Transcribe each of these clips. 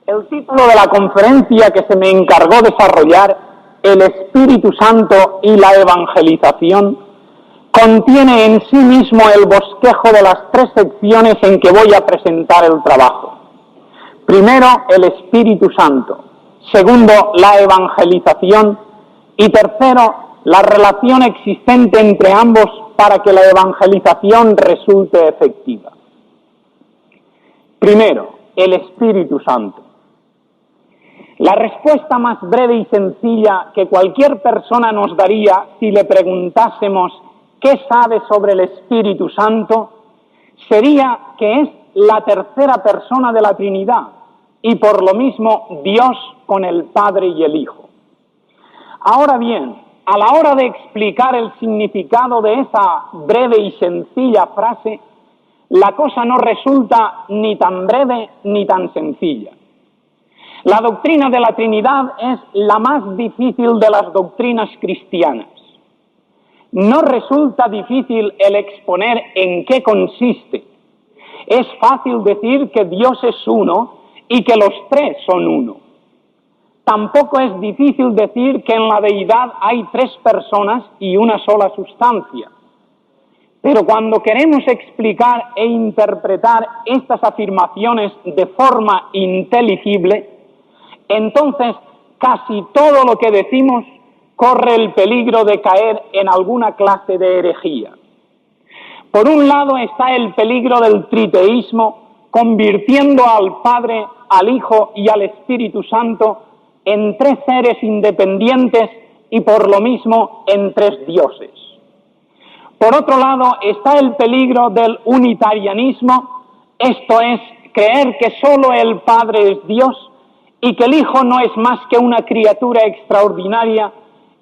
El título de la conferencia que se me encargó desarrollar, El Espíritu Santo y la Evangelización, contiene en sí mismo el bosquejo de las tres secciones en que voy a presentar el trabajo. Primero, el Espíritu Santo. Segundo, la evangelización. Y tercero, la relación existente entre ambos para que la evangelización resulte efectiva. Primero, el Espíritu Santo. La respuesta más breve y sencilla que cualquier persona nos daría si le preguntásemos qué sabe sobre el Espíritu Santo sería que es la tercera persona de la Trinidad y por lo mismo Dios con el Padre y el Hijo. Ahora bien, a la hora de explicar el significado de esa breve y sencilla frase, la cosa no resulta ni tan breve ni tan sencilla. La doctrina de la Trinidad es la más difícil de las doctrinas cristianas. No resulta difícil el exponer en qué consiste. Es fácil decir que Dios es uno y que los tres son uno. Tampoco es difícil decir que en la deidad hay tres personas y una sola sustancia. Pero cuando queremos explicar e interpretar estas afirmaciones de forma inteligible, entonces casi todo lo que decimos corre el peligro de caer en alguna clase de herejía. Por un lado está el peligro del triteísmo, convirtiendo al Padre, al Hijo y al Espíritu Santo en tres seres independientes y por lo mismo en tres dioses. Por otro lado está el peligro del unitarianismo, esto es, creer que solo el Padre es Dios y que el Hijo no es más que una criatura extraordinaria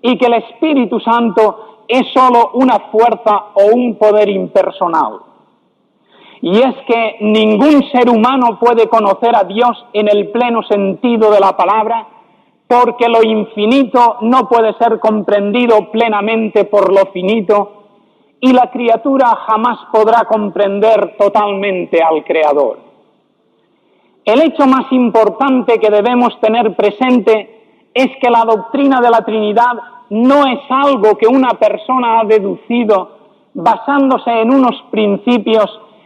y que el Espíritu Santo es solo una fuerza o un poder impersonal. Y es que ningún ser humano puede conocer a Dios en el pleno sentido de la palabra, porque lo infinito no puede ser comprendido plenamente por lo finito, y la criatura jamás podrá comprender totalmente al Creador. El hecho más importante que debemos tener presente es que la doctrina de la Trinidad no es algo que una persona ha deducido basándose en unos principios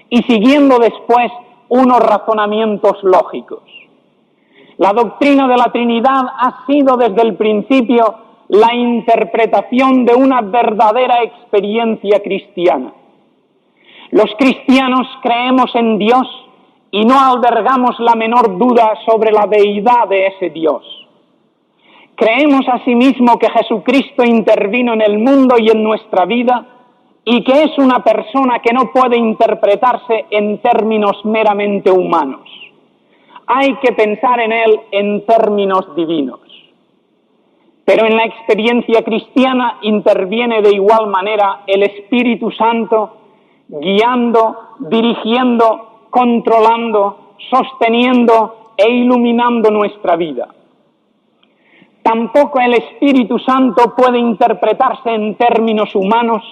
y siguiendo después unos razonamientos lógicos. La doctrina de la Trinidad ha sido desde el principio la interpretación de una verdadera experiencia cristiana. Los cristianos creemos en Dios y no albergamos la menor duda sobre la deidad de ese Dios. Creemos asimismo que Jesucristo intervino en el mundo y en nuestra vida y que es una persona que no puede interpretarse en términos meramente humanos. Hay que pensar en Él en términos divinos. Pero en la experiencia cristiana interviene de igual manera el Espíritu Santo, guiando, dirigiendo, controlando, sosteniendo e iluminando nuestra vida. Tampoco el Espíritu Santo puede interpretarse en términos humanos,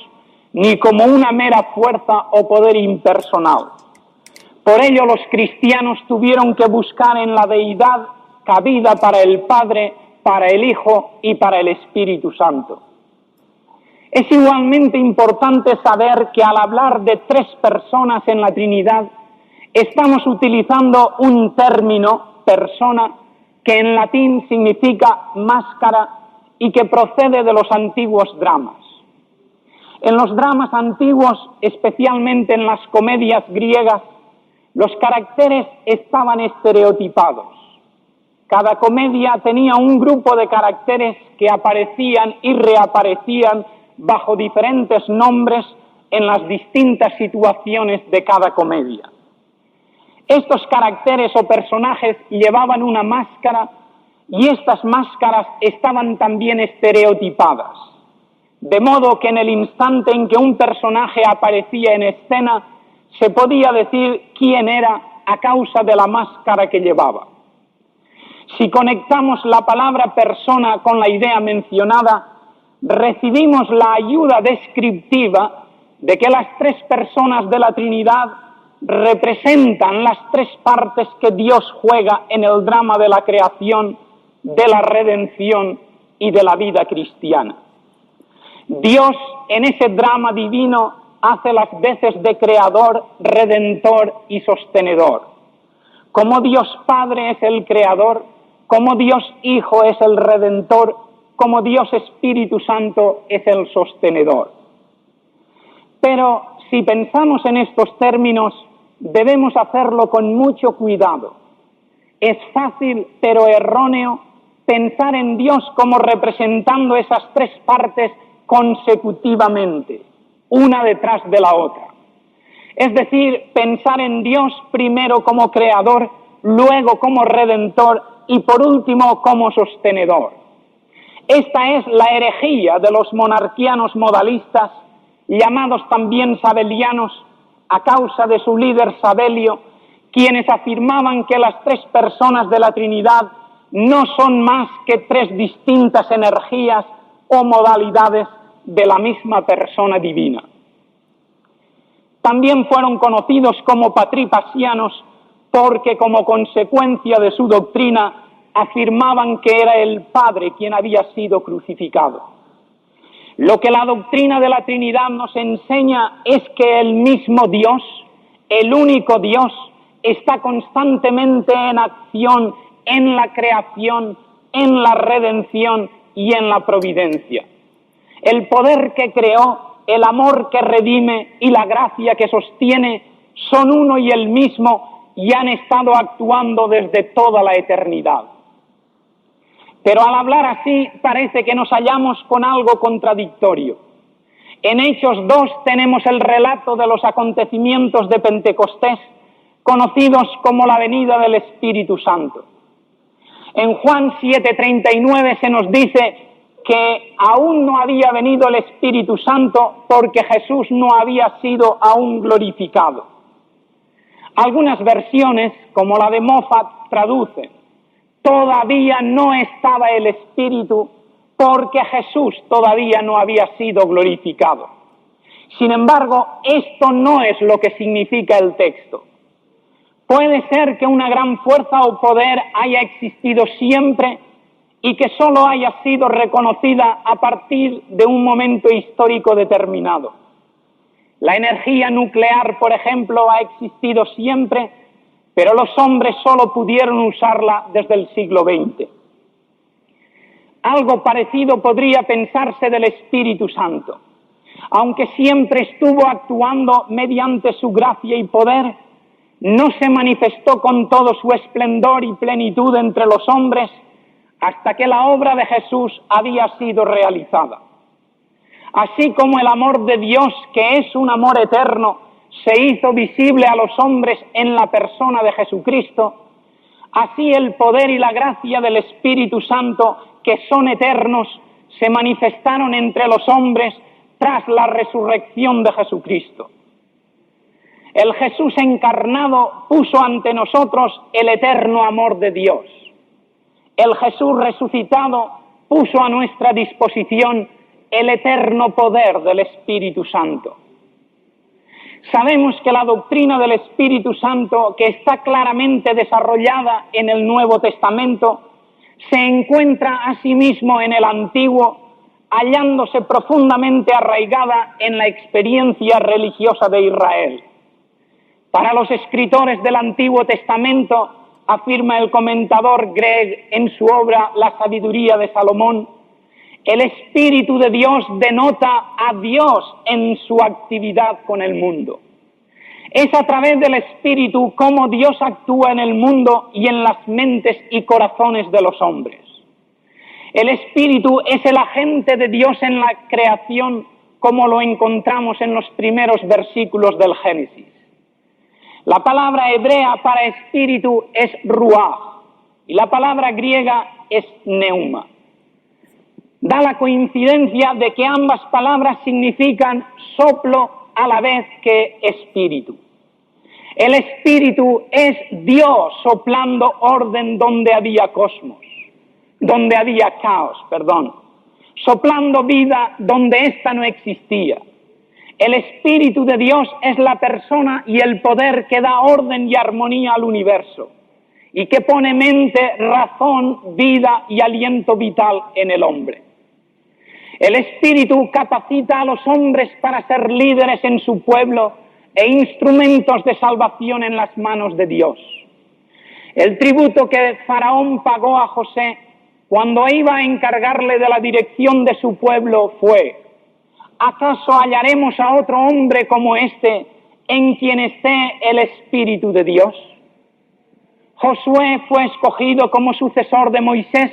ni como una mera fuerza o poder impersonal. Por ello los cristianos tuvieron que buscar en la deidad cabida para el Padre, para el Hijo y para el Espíritu Santo. Es igualmente importante saber que al hablar de tres personas en la Trinidad, estamos utilizando un término, persona, que en latín significa máscara y que procede de los antiguos dramas. En los dramas antiguos, especialmente en las comedias griegas, los caracteres estaban estereotipados. Cada comedia tenía un grupo de caracteres que aparecían y reaparecían bajo diferentes nombres en las distintas situaciones de cada comedia. Estos caracteres o personajes llevaban una máscara y estas máscaras estaban también estereotipadas, de modo que en el instante en que un personaje aparecía en escena se podía decir quién era a causa de la máscara que llevaba. Si conectamos la palabra persona con la idea mencionada, recibimos la ayuda descriptiva de que las tres personas de la Trinidad representan las tres partes que Dios juega en el drama de la creación, de la redención y de la vida cristiana. Dios en ese drama divino hace las veces de creador, redentor y sostenedor. Como Dios Padre es el creador, como Dios Hijo es el redentor, como Dios Espíritu Santo es el sostenedor. Pero si pensamos en estos términos, debemos hacerlo con mucho cuidado. Es fácil, pero erróneo, pensar en Dios como representando esas tres partes consecutivamente, una detrás de la otra. Es decir, pensar en Dios primero como creador, luego como redentor y por último como sostenedor. Esta es la herejía de los monarquianos modalistas, llamados también sabelianos, a causa de su líder Sabelio, quienes afirmaban que las tres personas de la Trinidad no son más que tres distintas energías o modalidades de la misma persona divina. También fueron conocidos como patripasianos porque como consecuencia de su doctrina afirmaban que era el Padre quien había sido crucificado. Lo que la doctrina de la Trinidad nos enseña es que el mismo Dios, el único Dios, está constantemente en acción en la creación, en la redención y en la providencia. El poder que creó, el amor que redime y la gracia que sostiene son uno y el mismo y han estado actuando desde toda la eternidad. Pero al hablar así parece que nos hallamos con algo contradictorio. En Hechos 2 tenemos el relato de los acontecimientos de Pentecostés, conocidos como la venida del Espíritu Santo. En Juan 7:39 se nos dice que aún no había venido el Espíritu Santo porque Jesús no había sido aún glorificado. Algunas versiones, como la de Moffat, traducen: todavía no estaba el Espíritu porque Jesús todavía no había sido glorificado. Sin embargo, esto no es lo que significa el texto. Puede ser que una gran fuerza o poder haya existido siempre y que solo haya sido reconocida a partir de un momento histórico determinado. La energía nuclear, por ejemplo, ha existido siempre, pero los hombres solo pudieron usarla desde el siglo XX. Algo parecido podría pensarse del Espíritu Santo. Aunque siempre estuvo actuando mediante su gracia y poder, no se manifestó con todo su esplendor y plenitud entre los hombres hasta que la obra de Jesús había sido realizada. Así como el amor de Dios, que es un amor eterno, se hizo visible a los hombres en la persona de Jesucristo, así el poder y la gracia del Espíritu Santo, que son eternos, se manifestaron entre los hombres tras la resurrección de Jesucristo. El Jesús encarnado puso ante nosotros el eterno amor de Dios. El Jesús resucitado puso a nuestra disposición el eterno poder del Espíritu Santo. Sabemos que la doctrina del Espíritu Santo, que está claramente desarrollada en el Nuevo Testamento, se encuentra asimismo en el Antiguo, hallándose profundamente arraigada en la experiencia religiosa de Israel. Para los escritores del Antiguo Testamento, afirma el comentador Gregg en su obra La sabiduría de Salomón, el Espíritu de Dios denota a Dios en su actividad con el mundo. Es a través del Espíritu cómo Dios actúa en el mundo y en las mentes y corazones de los hombres. El Espíritu es el agente de Dios en la creación, como lo encontramos en los primeros versículos del Génesis. La palabra hebrea para espíritu es ruach y la palabra griega es neuma. Da la coincidencia de que ambas palabras significan soplo a la vez que espíritu. El espíritu es Dios soplando orden donde había caos, soplando vida donde ésta no existía. El Espíritu de Dios es la persona y el poder que da orden y armonía al universo y que pone mente, razón, vida y aliento vital en el hombre. El Espíritu capacita a los hombres para ser líderes en su pueblo e instrumentos de salvación en las manos de Dios. El tributo que Faraón pagó a José cuando iba a encargarle de la dirección de su pueblo fue: ¿acaso hallaremos a otro hombre como este en quien esté el Espíritu de Dios? Josué fue escogido como sucesor de Moisés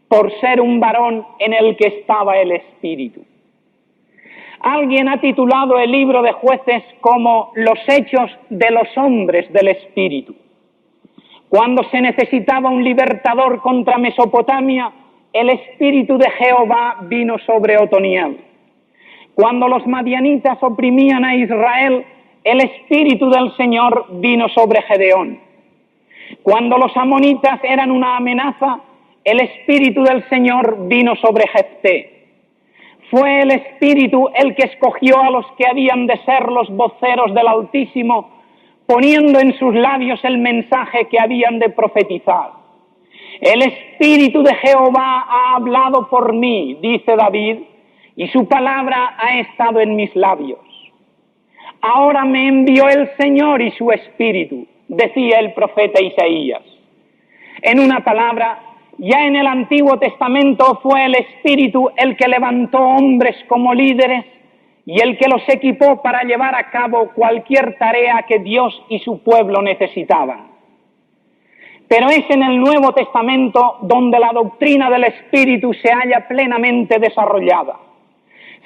por ser un varón en el que estaba el Espíritu. Alguien ha titulado el libro de Jueces como Los hechos de los hombres del Espíritu. Cuando se necesitaba un libertador contra Mesopotamia, el Espíritu de Jehová vino sobre Otoniel. Cuando los madianitas oprimían a Israel, el Espíritu del Señor vino sobre Gedeón. Cuando los amonitas eran una amenaza, el Espíritu del Señor vino sobre Jefté. Fue el Espíritu el que escogió a los que habían de ser los voceros del Altísimo, poniendo en sus labios el mensaje que habían de profetizar. El Espíritu de Jehová ha hablado por mí, dice David, y su palabra ha estado en mis labios. Ahora me envió el Señor y su Espíritu, decía el profeta Isaías. En una palabra, ya en el Antiguo Testamento fue el Espíritu el que levantó hombres como líderes y el que los equipó para llevar a cabo cualquier tarea que Dios y su pueblo necesitaban. Pero es en el Nuevo Testamento donde la doctrina del Espíritu se halla plenamente desarrollada.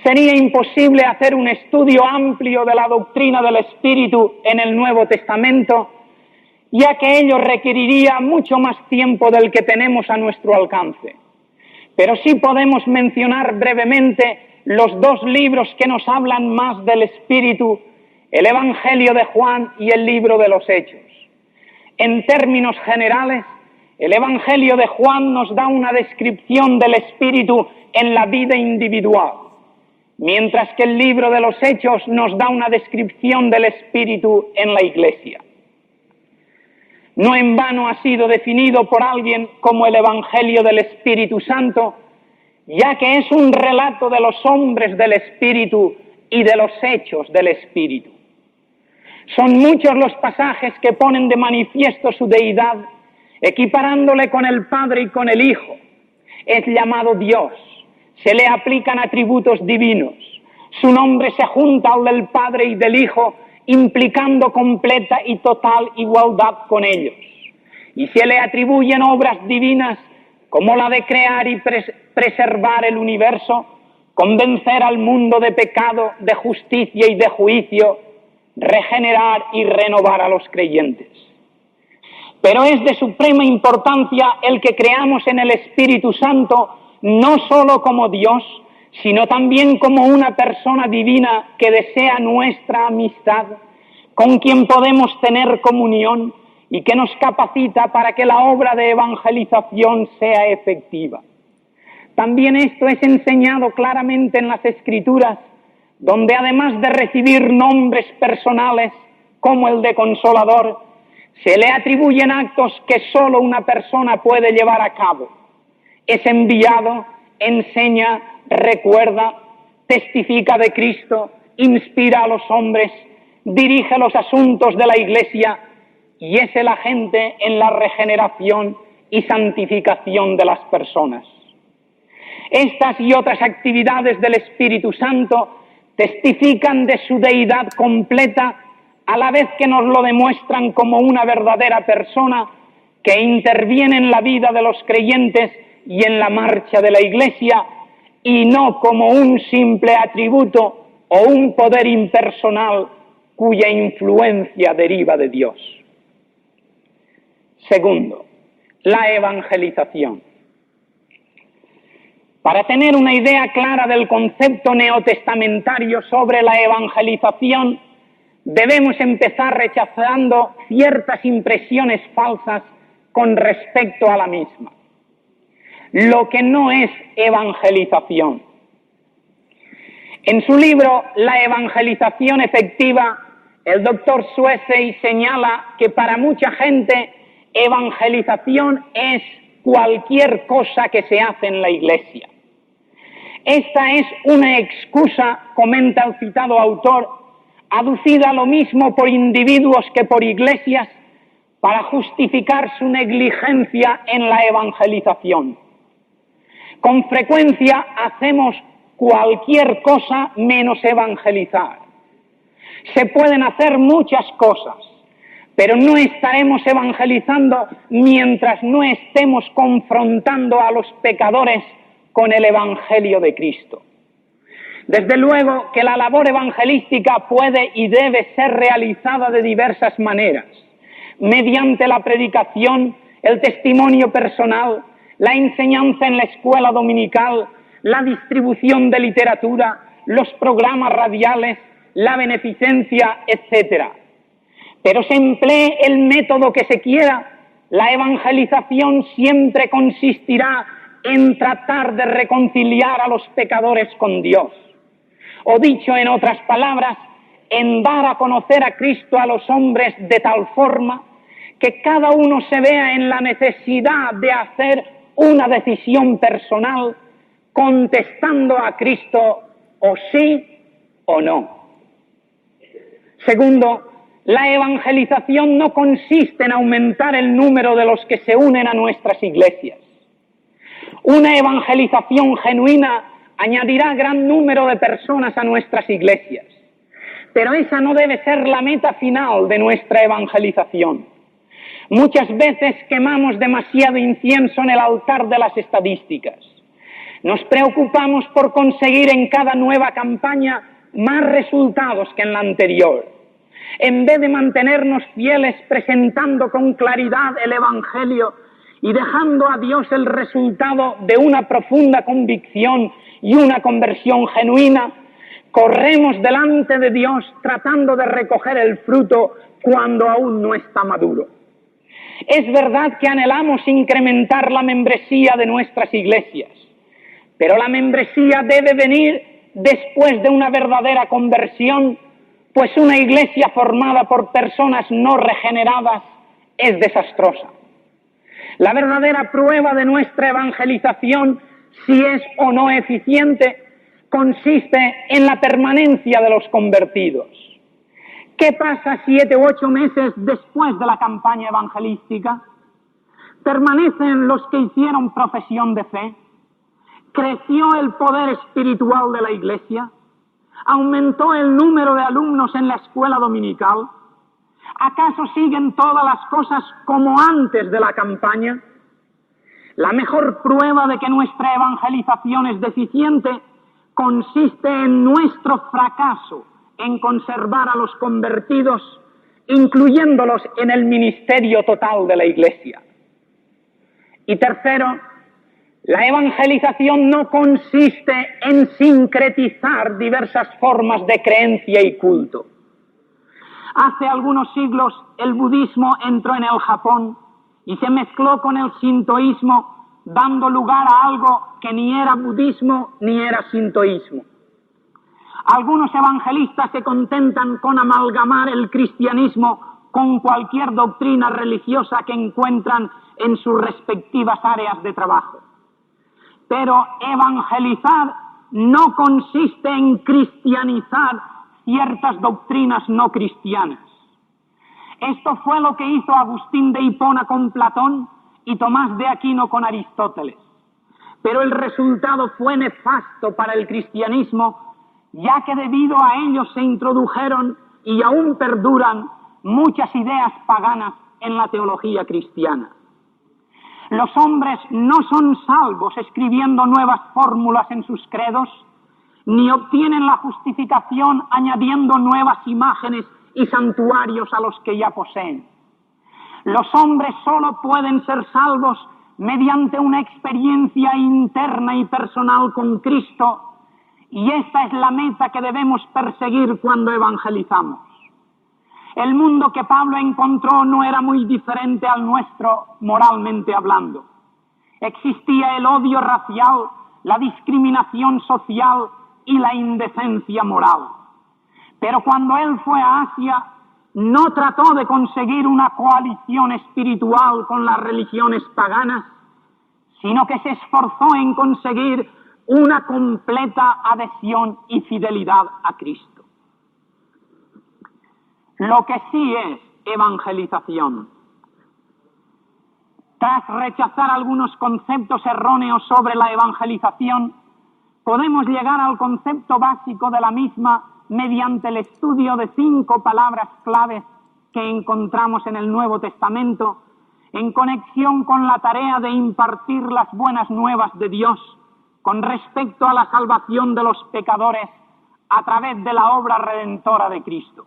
Sería imposible hacer un estudio amplio de la doctrina del Espíritu en el Nuevo Testamento, ya que ello requeriría mucho más tiempo del que tenemos a nuestro alcance. Pero sí podemos mencionar brevemente los dos libros que nos hablan más del Espíritu, el Evangelio de Juan y el libro de los Hechos. En términos generales, el Evangelio de Juan nos da una descripción del Espíritu en la vida individual, mientras que el libro de los Hechos nos da una descripción del Espíritu en la Iglesia. No en vano ha sido definido por alguien como el Evangelio del Espíritu Santo, ya que es un relato de los hombres del Espíritu y de los hechos del Espíritu. Son muchos los pasajes que ponen de manifiesto su deidad, equiparándole con el Padre y con el Hijo. Es llamado Dios, se le aplican atributos divinos, su nombre se junta al del Padre y del Hijo, implicando completa y total igualdad con ellos. Y se le atribuyen obras divinas como la de crear y preservar el universo, convencer al mundo de pecado, de justicia y de juicio, regenerar y renovar a los creyentes. Pero es de suprema importancia el que creamos en el Espíritu Santo, no solo como Dios, sino también como una persona divina que desea nuestra amistad, con quien podemos tener comunión y que nos capacita para que la obra de evangelización sea efectiva. También esto es enseñado claramente en las Escrituras, donde además de recibir nombres personales como el de Consolador, se le atribuyen actos que solo una persona puede llevar a cabo. Es enviado, enseña, recuerda, testifica de Cristo, inspira a los hombres, dirige los asuntos de la Iglesia y es el agente en la regeneración y santificación de las personas. Estas y otras actividades del Espíritu Santo testifican de su deidad completa, a la vez que nos lo demuestran como una verdadera persona que interviene en la vida de los creyentes y en la marcha de la Iglesia, y no como un simple atributo o un poder impersonal cuya influencia deriva de Dios. Segundo, la evangelización. Para tener una idea clara del concepto neotestamentario sobre la evangelización, debemos empezar rechazando ciertas impresiones falsas con respecto a la misma. Lo que no es evangelización. En su libro La evangelización efectiva, el doctor Suessey señala que para mucha gente evangelización es cualquier cosa que se hace en la Iglesia. Esta es una excusa, comenta el citado autor, aducida lo mismo por individuos que por iglesias, para justificar su negligencia en la evangelización. Con frecuencia hacemos cualquier cosa menos evangelizar. Se pueden hacer muchas cosas, pero no estaremos evangelizando mientras no estemos confrontando a los pecadores con el Evangelio de Cristo. Desde luego que la labor evangelística puede y debe ser realizada de diversas maneras, mediante la predicación, el testimonio personal, la enseñanza en la escuela dominical, la distribución de literatura, los programas radiales, la beneficencia, etc. Pero se emplee el método que se quiera, la evangelización siempre consistirá en tratar de reconciliar a los pecadores con Dios. O dicho en otras palabras, en dar a conocer a Cristo a los hombres de tal forma que cada uno se vea en la necesidad de hacer una decisión personal contestando a Cristo o sí o no. Segundo, la evangelización no consiste en aumentar el número de los que se unen a nuestras iglesias. Una evangelización genuina añadirá gran número de personas a nuestras iglesias, pero esa no debe ser la meta final de nuestra evangelización. Muchas veces quemamos demasiado incienso en el altar de las estadísticas. Nos preocupamos por conseguir en cada nueva campaña más resultados que en la anterior, en vez de mantenernos fieles presentando con claridad el Evangelio y dejando a Dios el resultado de una profunda convicción y una conversión genuina. Corremos delante de Dios tratando de recoger el fruto cuando aún no está maduro. Es verdad que anhelamos incrementar la membresía de nuestras iglesias, pero la membresía debe venir después de una verdadera conversión, pues una iglesia formada por personas no regeneradas es desastrosa. La verdadera prueba de nuestra evangelización, si es o no eficiente, consiste en la permanencia de los convertidos. ¿Qué pasa 7 u 8 meses después de la campaña evangelística? ¿Permanecen los que hicieron profesión de fe? ¿Creció el poder espiritual de la iglesia? ¿Aumentó el número de alumnos en la escuela dominical? ¿Acaso siguen todas las cosas como antes de la campaña? La mejor prueba de que nuestra evangelización es deficiente consiste en nuestro fracaso en conservar a los convertidos, incluyéndolos en el ministerio total de la Iglesia. Y tercero, la evangelización no consiste en sincretizar diversas formas de creencia y culto. Hace algunos siglos el budismo entró en el Japón y se mezcló con el sintoísmo, dando lugar a algo que ni era budismo ni era sintoísmo. Algunos evangelistas se contentan con amalgamar el cristianismo con cualquier doctrina religiosa que encuentran en sus respectivas áreas de trabajo. Pero evangelizar no consiste en cristianizar ciertas doctrinas no cristianas. Esto fue lo que hizo Agustín de Hipona con Platón y Tomás de Aquino con Aristóteles. Pero el resultado fue nefasto para el cristianismo, ya que debido a ello se introdujeron y aún perduran muchas ideas paganas en la teología cristiana. Los hombres no son salvos escribiendo nuevas fórmulas en sus credos, ni obtienen la justificación añadiendo nuevas imágenes y santuarios a los que ya poseen. Los hombres solo pueden ser salvos mediante una experiencia interna y personal con Cristo, y esta es la meta que debemos perseguir cuando evangelizamos. El mundo que Pablo encontró no era muy diferente al nuestro moralmente hablando. Existía el odio racial, la discriminación social, y la indecencia moral. Pero cuando él fue a Asia, no trató de conseguir una coalición espiritual con las religiones paganas, sino que se esforzó en conseguir una completa adhesión y fidelidad a Cristo. Lo que sí es evangelización. Tras rechazar algunos conceptos erróneos sobre la evangelización, podemos llegar al concepto básico de la misma mediante el estudio de 5 palabras claves que encontramos en el Nuevo Testamento en conexión con la tarea de impartir las buenas nuevas de Dios con respecto a la salvación de los pecadores a través de la obra redentora de Cristo.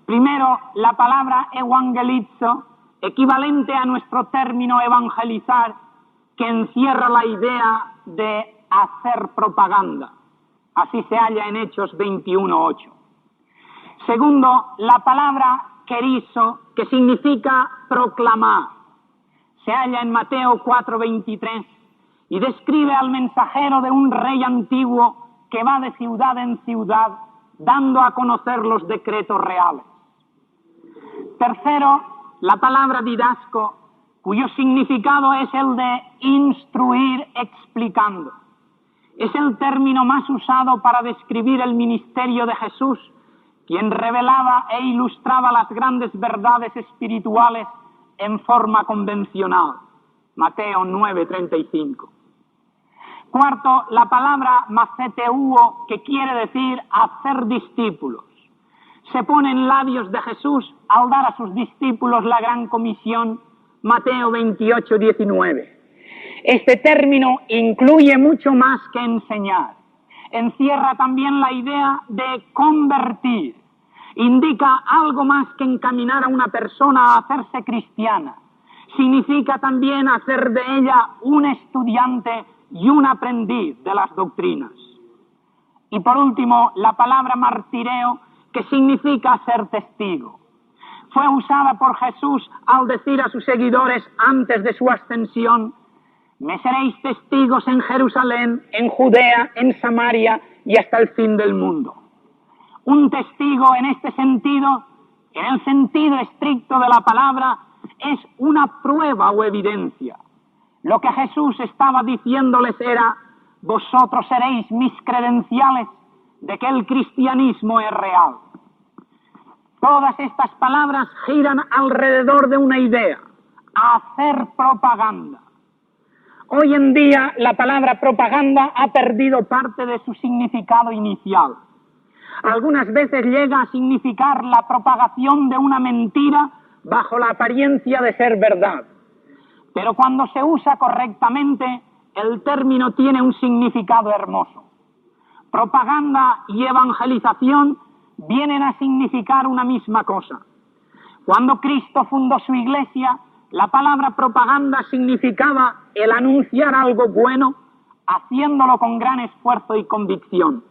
Primero, la palabra evangelizo, equivalente a nuestro término evangelizar, que encierra la idea de hacer propaganda. Así se halla en Hechos 21:8. Segundo, la palabra querizo, que significa proclamar, se halla en Mateo 4:23 y describe al mensajero de un rey antiguo que va de ciudad en ciudad dando a conocer los decretos reales. Tercero, la palabra didasco, cuyo significado es el de instruir explicando. Es el término más usado para describir el ministerio de Jesús, quien revelaba e ilustraba las grandes verdades espirituales en forma convencional. Mateo 9:35. Cuarto, la palabra maceteuo, que quiere decir hacer discípulos. Se pone en labios de Jesús al dar a sus discípulos la gran comisión, Mateo 28:19. Este término incluye mucho más que enseñar. Encierra también la idea de convertir. Indica algo más que encaminar a una persona a hacerse cristiana. Significa también hacer de ella un estudiante y un aprendiz de las doctrinas. Y por último, la palabra martireo, que significa ser testigo. Fue usada por Jesús al decir a sus seguidores antes de su ascensión: me seréis testigos en Jerusalén, en Judea, en Samaria y hasta el fin del mundo. Un testigo en este sentido, en el sentido estricto de la palabra, es una prueba o evidencia. Lo que Jesús estaba diciéndoles era: vosotros seréis mis credenciales de que el cristianismo es real. Todas estas palabras giran alrededor de una idea: hacer propaganda. Hoy en día la palabra propaganda ha perdido parte de su significado inicial. Algunas veces llega a significar la propagación de una mentira bajo la apariencia de ser verdad. Pero cuando se usa correctamente, el término tiene un significado hermoso. Propaganda y evangelización vienen a significar una misma cosa. Cuando Cristo fundó su iglesia, la palabra propaganda significaba el anunciar algo bueno, haciéndolo con gran esfuerzo y convicción.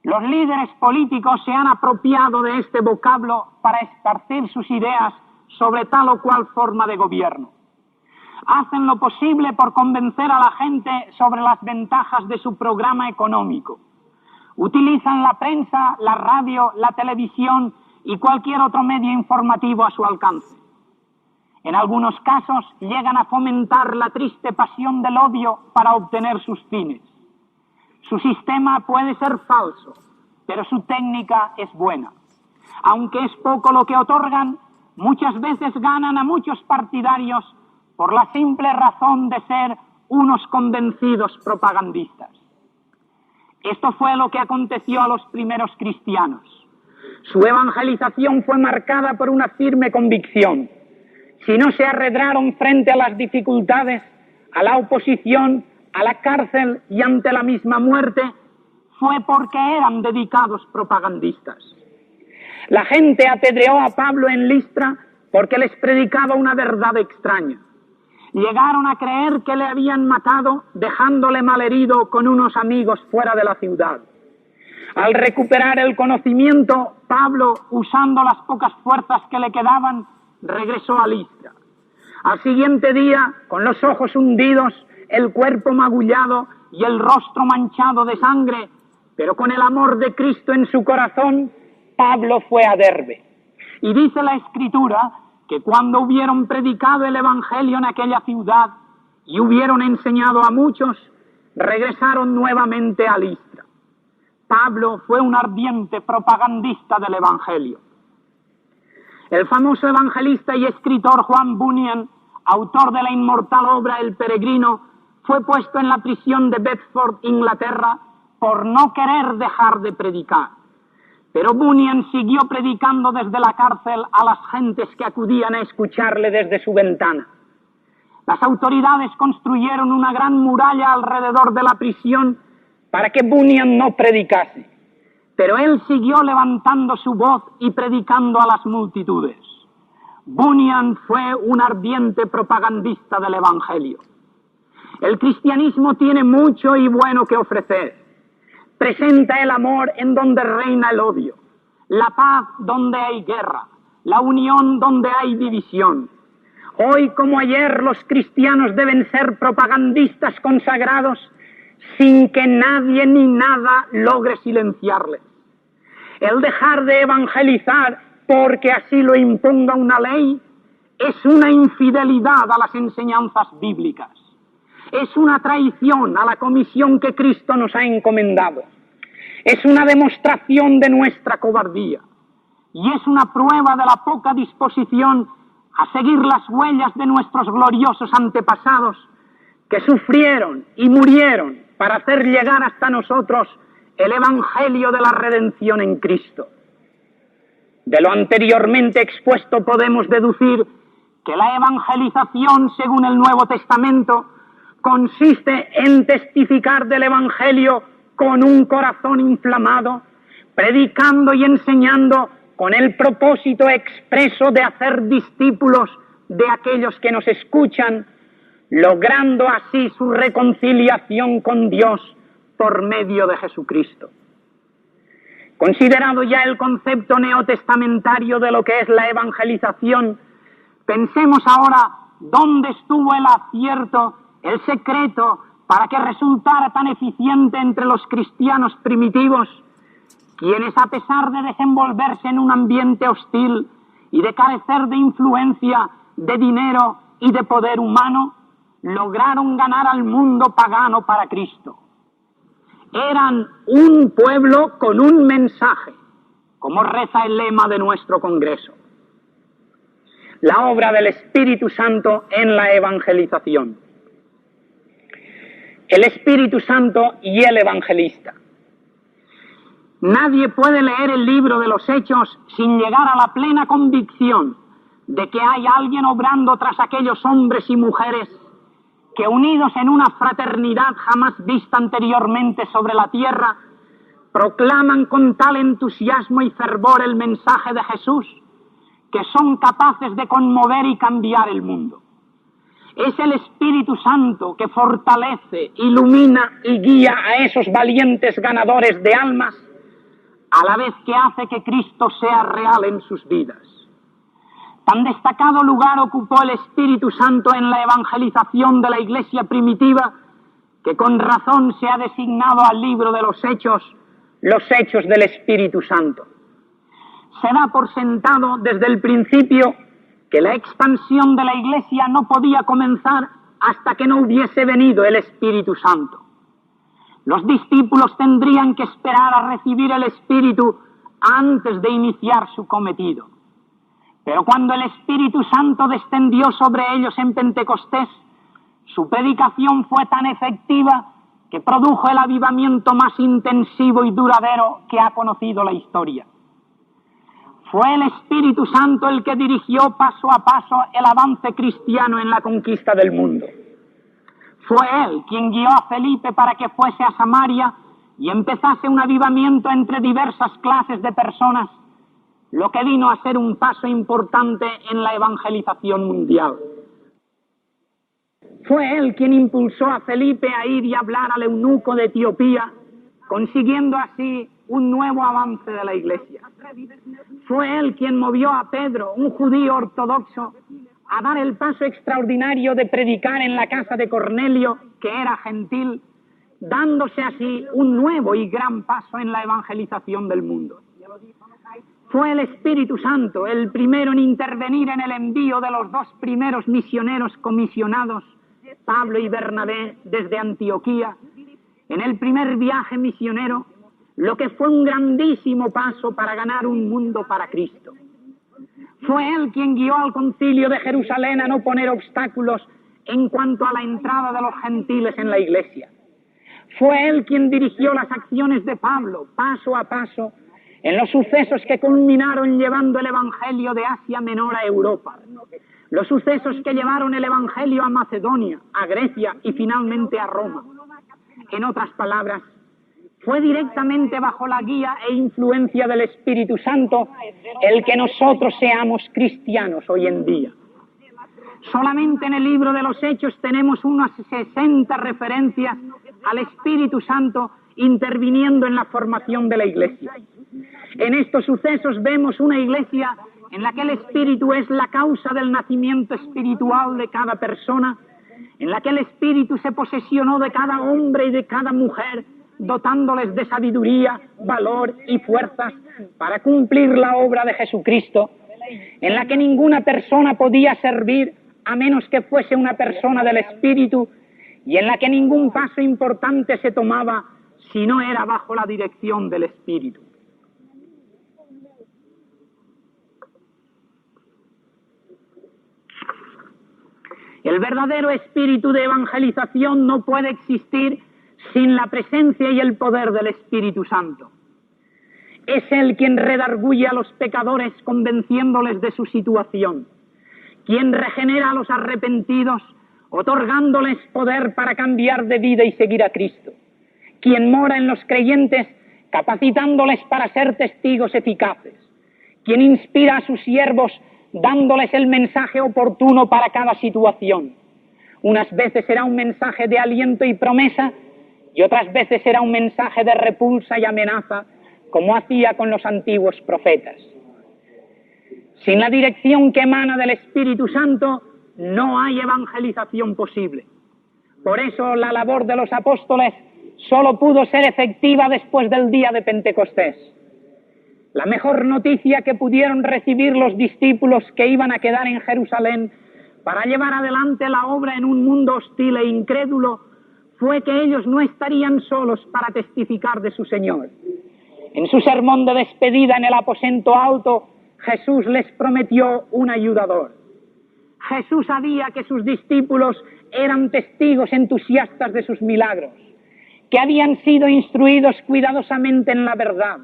Los líderes políticos se han apropiado de este vocablo para esparcir sus ideas sobre tal o cual forma de gobierno. Hacen lo posible por convencer a la gente sobre las ventajas de su programa económico. Utilizan la prensa, la radio, la televisión y cualquier otro medio informativo a su alcance. En algunos casos llegan a fomentar la triste pasión del odio para obtener sus fines. Su sistema puede ser falso, pero su técnica es buena. Aunque es poco lo que otorgan, muchas veces ganan a muchos partidarios por la simple razón de ser unos convencidos propagandistas. Esto fue lo que aconteció a los primeros cristianos. Su evangelización fue marcada por una firme convicción. Si no se arredraron frente a las dificultades, a la oposición, a la cárcel y ante la misma muerte, fue porque eran dedicados propagandistas. La gente apedreó a Pablo en Listra porque les predicaba una verdad extraña. Llegaron a creer que le habían matado dejándole malherido con unos amigos fuera de la ciudad. Al recuperar el conocimiento, Pablo, usando las pocas fuerzas que le quedaban, regresó a Listra. Al siguiente día, con los ojos hundidos, el cuerpo magullado y el rostro manchado de sangre, pero con el amor de Cristo en su corazón, Pablo fue a Derbe. Y dice la Escritura que cuando hubieron predicado el Evangelio en aquella ciudad y hubieron enseñado a muchos, regresaron nuevamente a Listra. Pablo fue un ardiente propagandista del Evangelio. El famoso evangelista y escritor Juan Bunyan, autor de la inmortal obra El Peregrino, fue puesto en la prisión de Bedford, Inglaterra, por no querer dejar de predicar. Pero Bunyan siguió predicando desde la cárcel a las gentes que acudían a escucharle desde su ventana. Las autoridades construyeron una gran muralla alrededor de la prisión para que Bunyan no predicase. Pero él siguió levantando su voz y predicando a las multitudes. Bunyan fue un ardiente propagandista del Evangelio. El cristianismo tiene mucho y bueno que ofrecer. Presenta el amor en donde reina el odio, la paz donde hay guerra, la unión donde hay división. Hoy como ayer los cristianos deben ser propagandistas consagrados sin que nadie ni nada logre silenciarles. El dejar de evangelizar porque así lo imponga una ley es una infidelidad a las enseñanzas bíblicas. Es una traición a la comisión que Cristo nos ha encomendado. Es una demostración de nuestra cobardía. Y es una prueba de la poca disposición a seguir las huellas de nuestros gloriosos antepasados que sufrieron y murieron para hacer llegar hasta nosotros el Evangelio de la redención en Cristo. De lo anteriormente expuesto podemos deducir que la evangelización, según el Nuevo Testamento, consiste en testificar del Evangelio con un corazón inflamado, predicando y enseñando con el propósito expreso de hacer discípulos de aquellos que nos escuchan, logrando así su reconciliación con Dios por medio de Jesucristo. Considerado ya el concepto neotestamentario de lo que es la evangelización, pensemos ahora dónde estuvo el acierto, el secreto, para que resultara tan eficiente entre los cristianos primitivos, quienes a pesar de desenvolverse en un ambiente hostil y de carecer de influencia, de dinero y de poder humano, lograron ganar al mundo pagano para Cristo. Eran un pueblo con un mensaje, como reza el lema de nuestro Congreso. La obra del Espíritu Santo en la evangelización. El Espíritu Santo y el evangelista. Nadie puede leer el libro de los Hechos sin llegar a la plena convicción de que hay alguien obrando tras aquellos hombres y mujeres que, unidos en una fraternidad jamás vista anteriormente sobre la tierra, proclaman con tal entusiasmo y fervor el mensaje de Jesús que son capaces de conmover y cambiar el mundo. Es el Espíritu Santo que fortalece, ilumina y guía a esos valientes ganadores de almas, a la vez que hace que Cristo sea real en sus vidas. Tan destacado lugar ocupó el Espíritu Santo en la evangelización de la Iglesia primitiva, que con razón se ha designado al libro de los Hechos del Espíritu Santo. Se da por sentado desde el principio que la expansión de la Iglesia no podía comenzar hasta que no hubiese venido el Espíritu Santo. Los discípulos tendrían que esperar a recibir el Espíritu antes de iniciar su cometido. Pero cuando el Espíritu Santo descendió sobre ellos en Pentecostés, su predicación fue tan efectiva que produjo el avivamiento más intensivo y duradero que ha conocido la historia. Fue el Espíritu Santo el que dirigió paso a paso el avance cristiano en la conquista del mundo. Fue él quien guió a Felipe para que fuese a Samaria y empezase un avivamiento entre diversas clases de personas, lo que vino a ser un paso importante en la evangelización mundial. Fue él quien impulsó a Felipe a ir y hablar al eunuco de Etiopía, consiguiendo así un nuevo avance de la Iglesia. Fue él quien movió a Pedro, un judío ortodoxo, a dar el paso extraordinario de predicar en la casa de Cornelio, que era gentil, dándose así un nuevo y gran paso en la evangelización del mundo. Fue el Espíritu Santo el primero en intervenir en el envío de los dos primeros misioneros comisionados, Pablo y Bernabé, desde Antioquía, en el primer viaje misionero, lo que fue un grandísimo paso para ganar un mundo para Cristo. Fue él quien guió al concilio de Jerusalén a no poner obstáculos en cuanto a la entrada de los gentiles en la iglesia. Fue él quien dirigió las acciones de Pablo, paso a paso, en los sucesos que culminaron llevando el Evangelio de Asia Menor a Europa. Los sucesos que llevaron el Evangelio a Macedonia, a Grecia y finalmente a Roma. En otras palabras, fue directamente bajo la guía e influencia del Espíritu Santo el que nosotros seamos cristianos hoy en día. Solamente en el libro de los Hechos tenemos unas 60 referencias al Espíritu Santo interviniendo en la formación de la Iglesia. En estos sucesos vemos una Iglesia en la que el Espíritu es la causa del nacimiento espiritual de cada persona, en la que el Espíritu se posesionó de cada hombre y de cada mujer, dotándoles de sabiduría, valor y fuerzas para cumplir la obra de Jesucristo, en la que ninguna persona podía servir a menos que fuese una persona del Espíritu, y en la que ningún paso importante se tomaba si no era bajo la dirección del Espíritu. El verdadero espíritu de evangelización no puede existir sin la presencia y el poder del Espíritu Santo. Es Él quien redarguye a los pecadores convenciéndoles de su situación, quien regenera a los arrepentidos otorgándoles poder para cambiar de vida y seguir a Cristo, quien mora en los creyentes capacitándoles para ser testigos eficaces, quien inspira a sus siervos dándoles el mensaje oportuno para cada situación. Unas veces será un mensaje de aliento y promesa, y otras veces será un mensaje de repulsa y amenaza, como hacía con los antiguos profetas. Sin la dirección que emana del Espíritu Santo, no hay evangelización posible. Por eso la labor de los apóstoles solo pudo ser efectiva después del día de Pentecostés. La mejor noticia que pudieron recibir los discípulos que iban a quedar en Jerusalén para llevar adelante la obra en un mundo hostil e incrédulo fue que ellos no estarían solos para testificar de su Señor. En su sermón de despedida en el aposento alto, Jesús les prometió un ayudador. Jesús sabía que sus discípulos eran testigos entusiastas de sus milagros, que habían sido instruidos cuidadosamente en la verdad,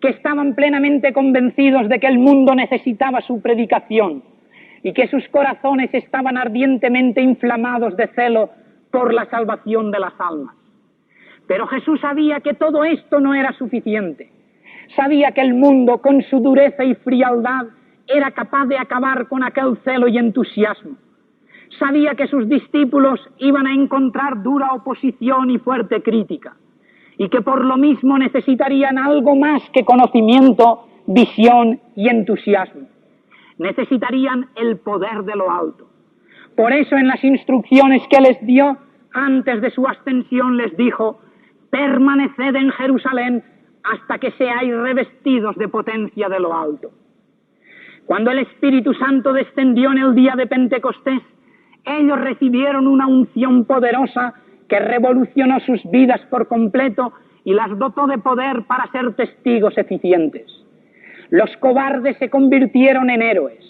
que estaban plenamente convencidos de que el mundo necesitaba su predicación y que sus corazones estaban ardientemente inflamados de celo por la salvación de las almas. Pero Jesús sabía que todo esto no era suficiente. Sabía que el mundo, con su dureza y frialdad, era capaz de acabar con aquel celo y entusiasmo. Sabía que sus discípulos iban a encontrar dura oposición y fuerte crítica, y que por lo mismo necesitarían algo más que conocimiento, visión y entusiasmo. Necesitarían el poder de lo alto. Por eso en las instrucciones que les dio antes de su ascensión les dijo: permaneced en Jerusalén hasta que seáis revestidos de potencia de lo alto. Cuando el Espíritu Santo descendió en el día de Pentecostés, ellos recibieron una unción poderosa que revolucionó sus vidas por completo y las dotó de poder para ser testigos eficientes. Los cobardes se convirtieron en héroes.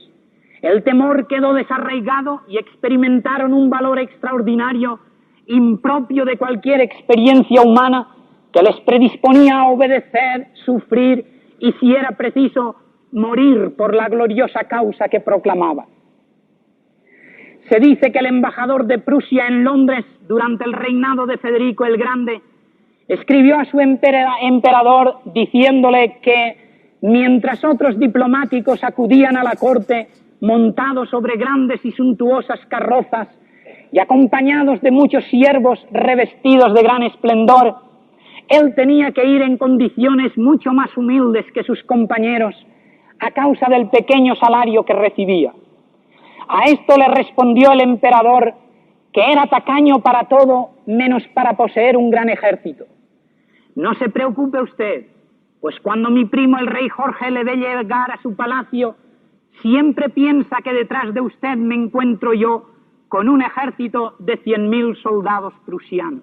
El temor quedó desarraigado y experimentaron un valor extraordinario, impropio de cualquier experiencia humana, que les predisponía a obedecer, sufrir y, si era preciso, morir por la gloriosa causa que proclamaban. Se dice que el embajador de Prusia en Londres, durante el reinado de Federico el Grande, escribió a su emperador diciéndole que, mientras otros diplomáticos acudían a la corte montados sobre grandes y suntuosas carrozas y acompañados de muchos siervos revestidos de gran esplendor, él tenía que ir en condiciones mucho más humildes que sus compañeros a causa del pequeño salario que recibía. A esto le respondió el emperador que era tacaño para todo menos para poseer un gran ejército. No se preocupe usted, pues cuando mi primo el rey Jorge le ve llegar a su palacio, siempre piensa que detrás de usted me encuentro yo con un ejército de 100.000 soldados prusianos.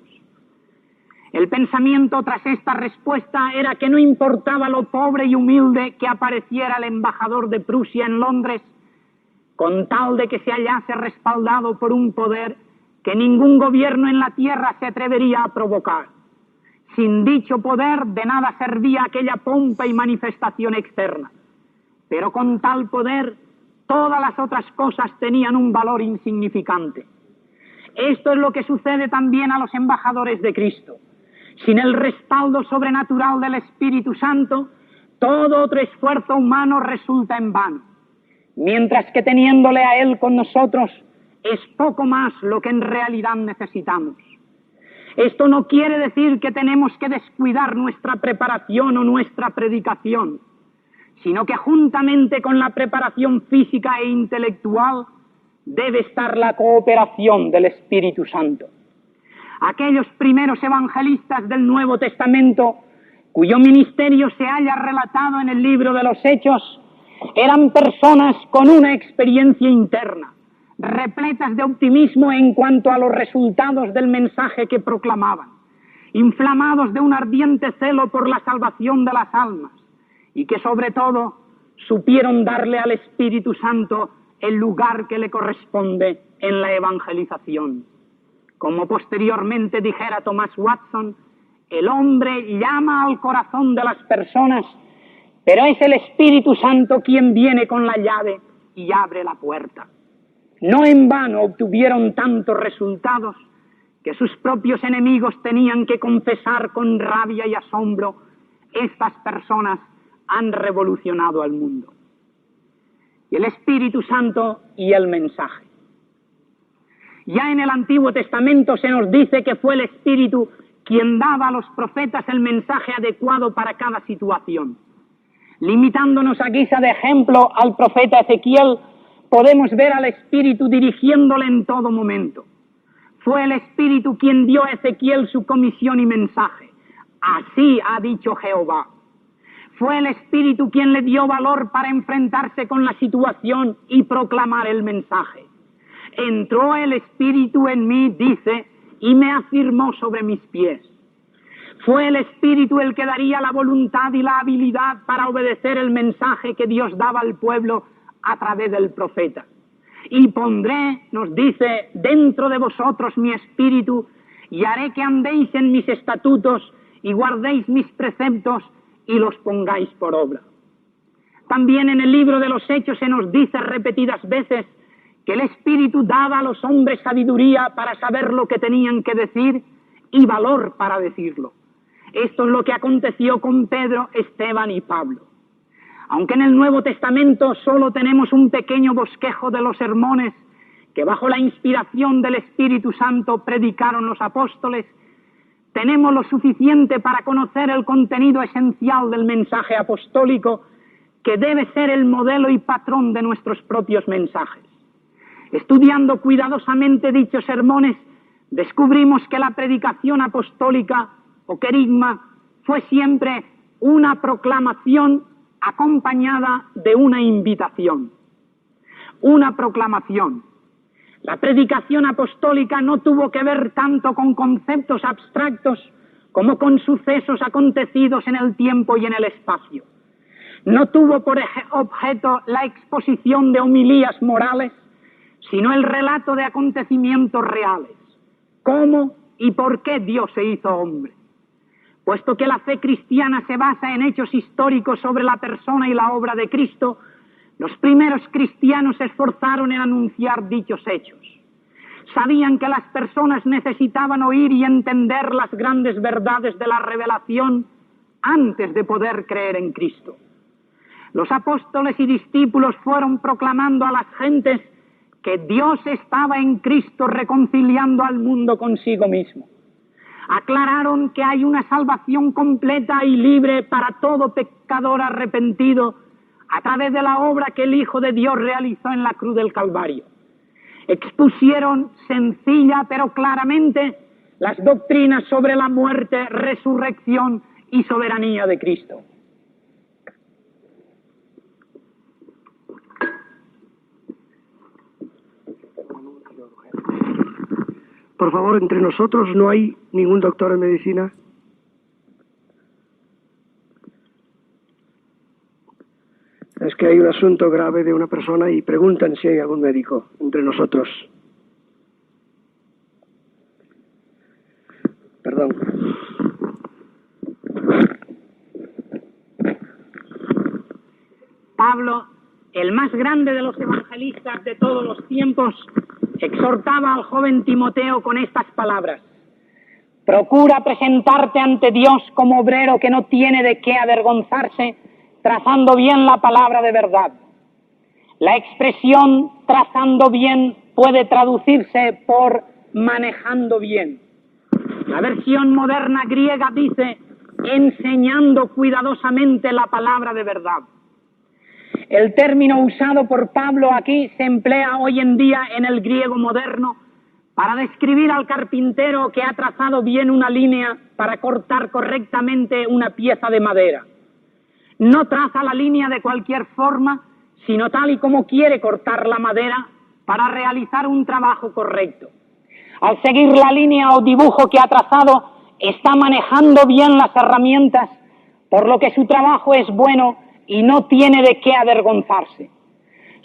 El pensamiento tras esta respuesta era que no importaba lo pobre y humilde que apareciera el embajador de Prusia en Londres, con tal de que se hallase respaldado por un poder que ningún gobierno en la tierra se atrevería a provocar. Sin dicho poder de nada servía aquella pompa y manifestación externa, pero con tal poder todas las otras cosas tenían un valor insignificante. Esto es lo que sucede también a los embajadores de Cristo. Sin el respaldo sobrenatural del Espíritu Santo, todo otro esfuerzo humano resulta en vano, mientras que teniéndole a Él con nosotros, es poco más lo que en realidad necesitamos. Esto no quiere decir que tenemos que descuidar nuestra preparación o nuestra predicación, sino que juntamente con la preparación física e intelectual debe estar la cooperación del Espíritu Santo. Aquellos primeros evangelistas del Nuevo Testamento, cuyo ministerio se halla relatado en el libro de los Hechos, eran personas con una experiencia interna, repletas de optimismo en cuanto a los resultados del mensaje que proclamaban, inflamados de un ardiente celo por la salvación de las almas, y que sobre todo supieron darle al Espíritu Santo el lugar que le corresponde en la evangelización. Como posteriormente dijera Thomas Watson, el hombre llama al corazón de las personas, pero es el Espíritu Santo quien viene con la llave y abre la puerta. No en vano obtuvieron tantos resultados que sus propios enemigos tenían que confesar con rabia y asombro: estas personas han revolucionado al mundo. Y el Espíritu Santo y el mensaje. Ya en el Antiguo Testamento se nos dice que fue el Espíritu quien daba a los profetas el mensaje adecuado para cada situación. Limitándonos a guisa de ejemplo al profeta Ezequiel, podemos ver al Espíritu dirigiéndole en todo momento. Fue el Espíritu quien dio a Ezequiel su comisión y mensaje. Así ha dicho Jehová. Fue el Espíritu quien le dio valor para enfrentarse con la situación y proclamar el mensaje. Entró el Espíritu en mí, dice, y me afirmó sobre mis pies. Fue el Espíritu el que daría la voluntad y la habilidad para obedecer el mensaje que Dios daba al pueblo a través del profeta. Y pondré, nos dice, dentro de vosotros mi espíritu, y haré que andéis en mis estatutos y guardéis mis preceptos y los pongáis por obra. También en el libro de los Hechos se nos dice repetidas veces que el Espíritu daba a los hombres sabiduría para saber lo que tenían que decir y valor para decirlo. Esto es lo que aconteció con Pedro, Esteban y Pablo. Aunque en el Nuevo Testamento solo tenemos un pequeño bosquejo de los sermones que bajo la inspiración del Espíritu Santo predicaron los apóstoles, tenemos lo suficiente para conocer el contenido esencial del mensaje apostólico, que debe ser el modelo y patrón de nuestros propios mensajes. Estudiando cuidadosamente dichos sermones, descubrimos que la predicación apostólica o querigma fue siempre una proclamación acompañada de una invitación. Una proclamación. La predicación apostólica no tuvo que ver tanto con conceptos abstractos como con sucesos acontecidos en el tiempo y en el espacio. No tuvo por objeto la exposición de homilías morales, sino el relato de acontecimientos reales. ¿Cómo y por qué Dios se hizo hombre? Puesto que la fe cristiana se basa en hechos históricos sobre la persona y la obra de Cristo, los primeros cristianos se esforzaron en anunciar dichos hechos. Sabían que las personas necesitaban oír y entender las grandes verdades de la revelación antes de poder creer en Cristo. Los apóstoles y discípulos fueron proclamando a las gentes que Dios estaba en Cristo reconciliando al mundo consigo mismo. Aclararon que hay una salvación completa y libre para todo pecador arrepentido a través de la obra que el Hijo de Dios realizó en la cruz del Calvario. Expusieron sencilla pero claramente las doctrinas sobre la muerte, resurrección y soberanía de Cristo. Por favor, entre nosotros no hay ningún doctor en medicina. Es que hay un asunto grave de una persona y preguntan si hay algún médico entre nosotros. Perdón. Pablo, el más grande de los evangelistas de todos los tiempos, exhortaba al joven Timoteo con estas palabras: procura presentarte ante Dios como obrero que no tiene de qué avergonzarse, trazando bien la palabra de verdad. La expresión trazando bien puede traducirse por manejando bien. La versión moderna griega dice enseñando cuidadosamente la palabra de verdad. El término usado por Pablo aquí se emplea hoy en día en el griego moderno para describir al carpintero que ha trazado bien una línea para cortar correctamente una pieza de madera. No traza la línea de cualquier forma, sino tal y como quiere cortar la madera para realizar un trabajo correcto. Al seguir la línea o dibujo que ha trazado, está manejando bien las herramientas, por lo que su trabajo es bueno y no tiene de qué avergonzarse.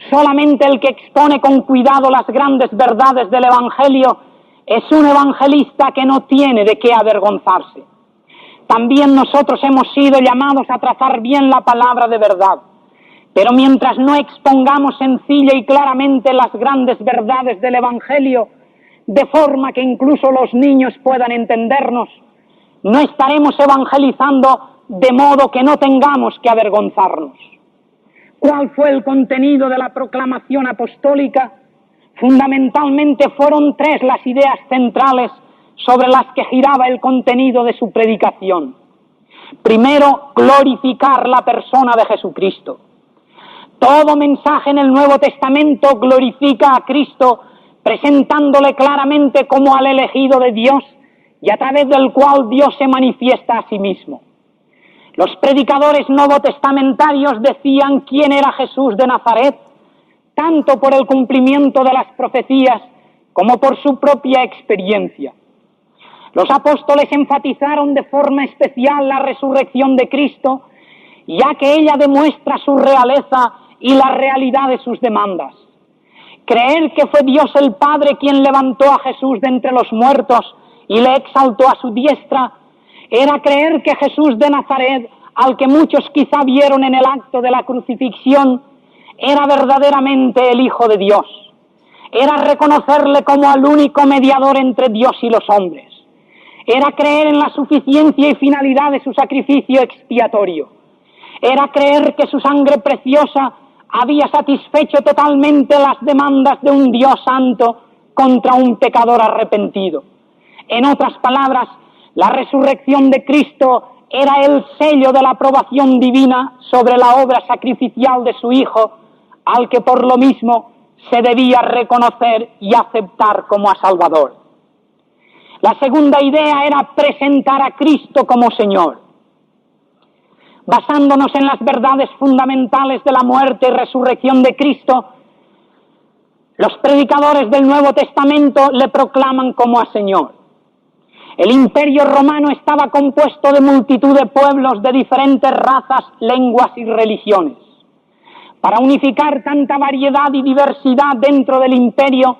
Solamente el que expone con cuidado las grandes verdades del Evangelio es un evangelista que no tiene de qué avergonzarse. También nosotros hemos sido llamados a trazar bien la palabra de verdad, pero mientras no expongamos sencilla y claramente las grandes verdades del Evangelio, de forma que incluso los niños puedan entendernos, no estaremos evangelizando de modo que no tengamos que avergonzarnos. ¿Cuál fue el contenido de la proclamación apostólica? Fundamentalmente fueron tres las ideas centrales sobre las que giraba el contenido de su predicación. Primero, glorificar la persona de Jesucristo. Todo mensaje en el Nuevo Testamento glorifica a Cristo, presentándole claramente como al elegido de Dios y a través del cual Dios se manifiesta a sí mismo. Los predicadores novotestamentarios decían quién era Jesús de Nazaret, tanto por el cumplimiento de las profecías como por su propia experiencia. Los apóstoles enfatizaron de forma especial la resurrección de Cristo, ya que ella demuestra su realeza y la realidad de sus demandas. Creer que fue Dios el Padre quien levantó a Jesús de entre los muertos y le exaltó a su diestra, era creer que Jesús de Nazaret, al que muchos quizá vieron en el acto de la crucifixión, era verdaderamente el Hijo de Dios. Era reconocerle como al único mediador entre Dios y los hombres. Era creer en la suficiencia y finalidad de su sacrificio expiatorio. Era creer que su sangre preciosa había satisfecho totalmente las demandas de un Dios santo contra un pecador arrepentido. En otras palabras, la resurrección de Cristo era el sello de la aprobación divina sobre la obra sacrificial de su Hijo, al que por lo mismo se debía reconocer y aceptar como a Salvador. La segunda idea era presentar a Cristo como Señor. Basándonos en las verdades fundamentales de la muerte y resurrección de Cristo, los predicadores del Nuevo Testamento le proclaman como a Señor. El Imperio Romano estaba compuesto de multitud de pueblos de diferentes razas, lenguas y religiones. Para unificar tanta variedad y diversidad dentro del imperio,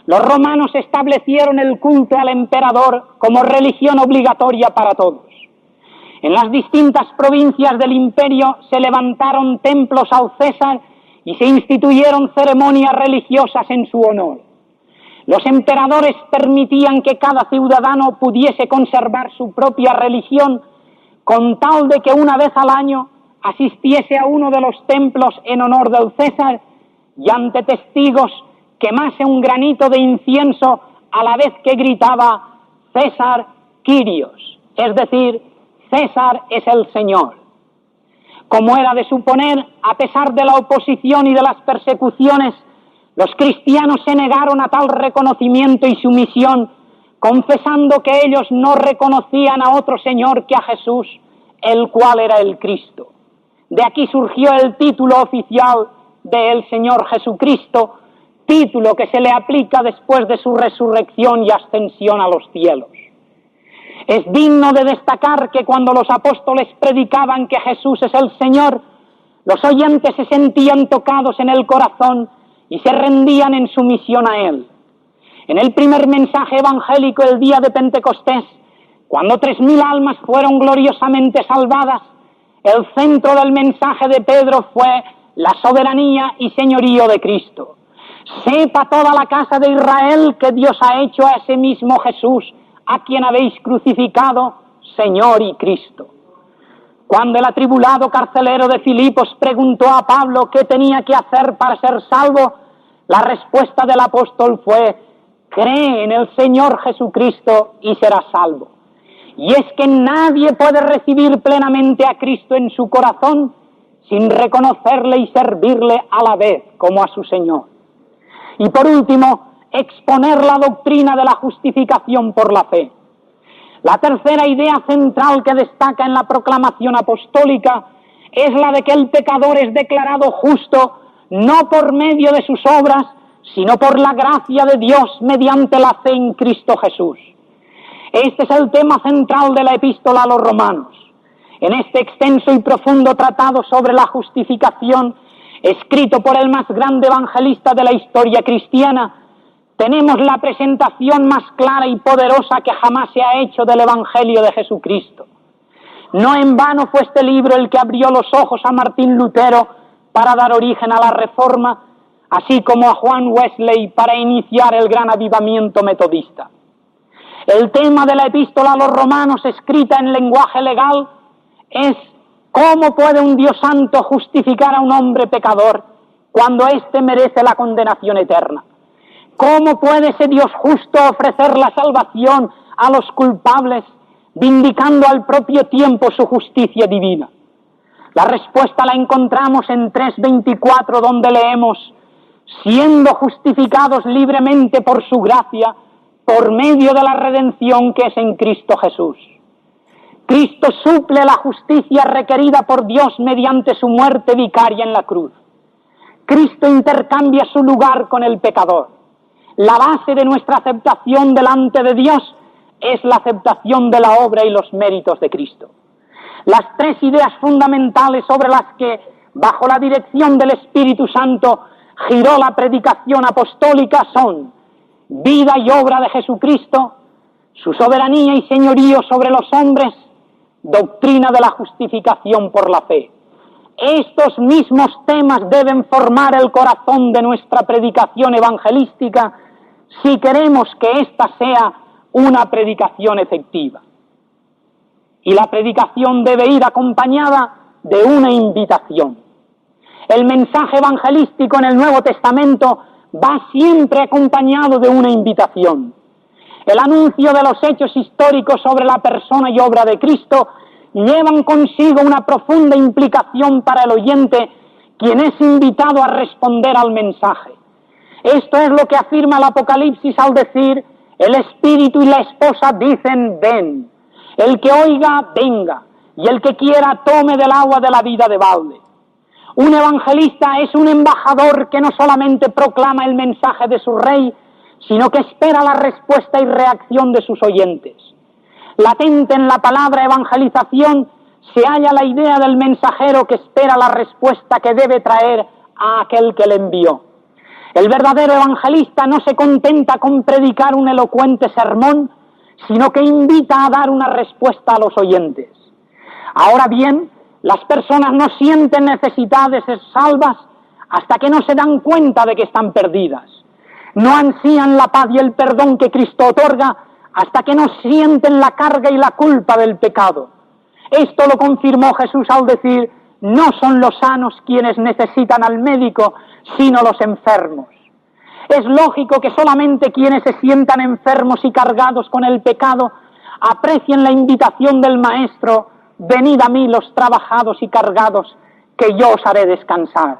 los romanos establecieron el culto al emperador como religión obligatoria para todos. En las distintas provincias del imperio se levantaron templos al César y se instituyeron ceremonias religiosas en su honor. Los emperadores permitían que cada ciudadano pudiese conservar su propia religión con tal de que una vez al año asistiese a uno de los templos en honor del César y ante testigos quemase un granito de incienso a la vez que gritaba César Kyrios, es decir, César es el Señor. Como era de suponer, a pesar de la oposición y de las persecuciones, Los cristianos se negaron a tal reconocimiento y sumisión, confesando que ellos no reconocían a otro Señor que a Jesús, el cual era el Cristo. De aquí surgió el título oficial de el Señor Jesucristo, título que se le aplica después de su resurrección y ascensión a los cielos. Es digno de destacar que cuando los apóstoles predicaban que Jesús es el Señor, los oyentes se sentían tocados en el corazón y se rendían en sumisión a Él. En el primer mensaje evangélico el día de Pentecostés, cuando 3.000 almas fueron gloriosamente salvadas, el centro del mensaje de Pedro fue la soberanía y señorío de Cristo. Sepa toda la casa de Israel que Dios ha hecho a ese mismo Jesús, a quien habéis crucificado, Señor y Cristo. Cuando el atribulado carcelero de Filipos preguntó a Pablo qué tenía que hacer para ser salvo, la respuesta del apóstol fue: cree en el Señor Jesucristo y serás salvo. Y es que nadie puede recibir plenamente a Cristo en su corazón sin reconocerle y servirle a la vez como a su Señor. Y por último, exponer la doctrina de la justificación por la fe. La tercera idea central que destaca en la proclamación apostólica es la de que el pecador es declarado justo no por medio de sus obras, sino por la gracia de Dios mediante la fe en Cristo Jesús. Este es el tema central de la epístola a los romanos. En este extenso y profundo tratado sobre la justificación, escrito por el más grande evangelista de la historia cristiana, tenemos la presentación más clara y poderosa que jamás se ha hecho del Evangelio de Jesucristo. No en vano fue este libro el que abrió los ojos a Martín Lutero para dar origen a la Reforma, así como a Juan Wesley para iniciar el gran avivamiento metodista. El tema de la epístola a los romanos, escrita en lenguaje legal, es cómo puede un Dios santo justificar a un hombre pecador cuando éste merece la condenación eterna. ¿Cómo puede ese Dios justo ofrecer la salvación a los culpables, vindicando al propio tiempo su justicia divina? La respuesta la encontramos en 3:24, donde leemos: siendo justificados libremente por su gracia, por medio de la redención que es en Cristo Jesús. Cristo suple la justicia requerida por Dios mediante su muerte vicaria en la cruz. Cristo intercambia su lugar con el pecador. La base de nuestra aceptación delante de Dios es la aceptación de la obra y los méritos de Cristo. Las tres ideas fundamentales sobre las que, bajo la dirección del Espíritu Santo, giró la predicación apostólica son: vida y obra de Jesucristo, su soberanía y señorío sobre los hombres, doctrina de la justificación por la fe. Estos mismos temas deben formar el corazón de nuestra predicación evangelística si queremos que ésta sea una predicación efectiva. Y la predicación debe ir acompañada de una invitación. El mensaje evangelístico en el Nuevo Testamento va siempre acompañado de una invitación. El anuncio de los hechos históricos sobre la persona y obra de Cristo llevan consigo una profunda implicación para el oyente, quien es invitado a responder al mensaje. Esto es lo que afirma el Apocalipsis al decir: el Espíritu y la esposa dicen, ven. El que oiga, venga, y el que quiera, tome del agua de la vida de balde. Un evangelista es un embajador que no solamente proclama el mensaje de su rey, sino que espera la respuesta y reacción de sus oyentes. Latente en la palabra evangelización se halla la idea del mensajero que espera la respuesta que debe traer a aquel que le envió. El verdadero evangelista no se contenta con predicar un elocuente sermón, sino que invita a dar una respuesta a los oyentes. Ahora bien, las personas no sienten necesidad de ser salvas hasta que no se dan cuenta de que están perdidas. No ansían la paz y el perdón que Cristo otorga hasta que no sienten la carga y la culpa del pecado. Esto lo confirmó Jesús al decir: no son los sanos quienes necesitan al médico, sino los enfermos. Es lógico que solamente quienes se sientan enfermos y cargados con el pecado aprecien la invitación del Maestro: venid a mí los trabajados y cargados, que yo os haré descansar.